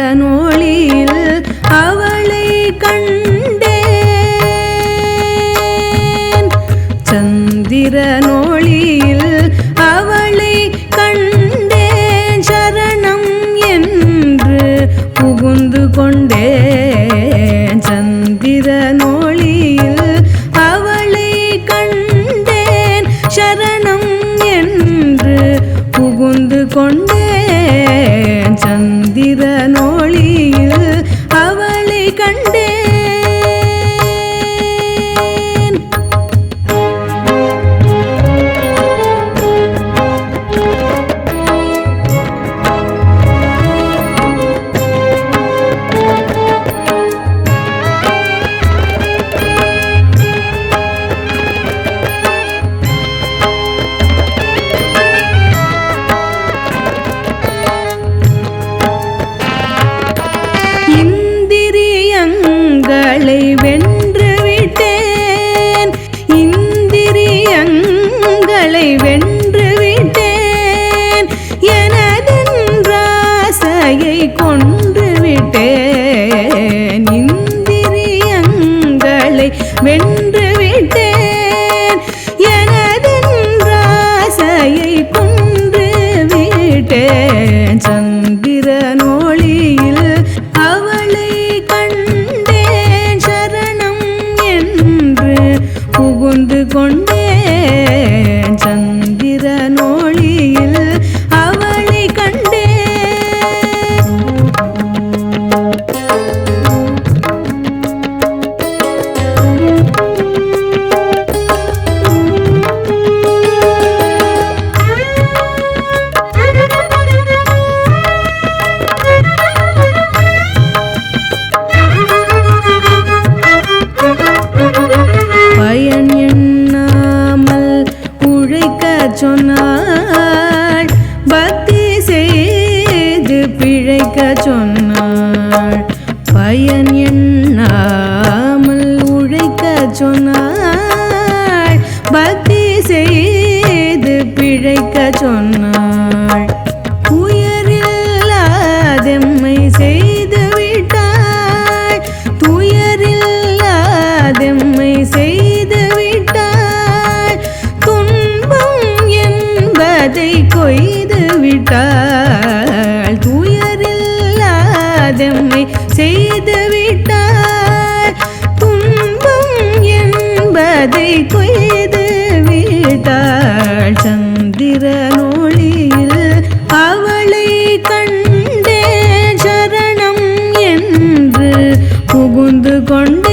சந்திரனொளியில் அவளை கண்டேன். சந்திரனொளியில் அவளை கண்டேன். சரணம் என்று புகுந்து கொண்டேன். சந்திரனொளியில் அவளை கண்டேன். சரணம் என்று புகுந்து கொண்டேன். சந்திரனொளியில் அவளை கண்டேன். இந்திரியங்களை வென்று விட்டேன். இந்திரியங்களை வென்று விட்டேன். எனதென்றாசையை கொன்று விட்டேன். இந்திரியங்களை வென்று விட்டேன். எனதென்றாசையை கொன்று விட்டேன். சந்திரனொளியில் அவளை கண்டேன். சரணம் என்று புகுந்து கொண்டேன். சந்திரனொளியில் அவளை கண்டேன். பயன் எண்ணாமல் உழைக்கச் சொன்னாள். பக்தி செய்து பிழைக்கச் சொன்னாள். பயன் எண்ணாமல் உழைக்கச் சொன்னாள். பக்தி செய்து பிழைக்கச் சொன்னாள். துயரில்லாதெம்மை செய்து விட்டாள். துயரில்லாதெம்மை செய்து விட்டாள். துன்பம் என்பதை கொய்து விட்டாள். துயரில்லாதெம்மை செய்து விட்டாள். துன்பம் என்பதை கொய்து விட்டாள். சந்திரனொளியில் அவளை கண்டேன். சரணம் என்று புகுந்து கொண்டு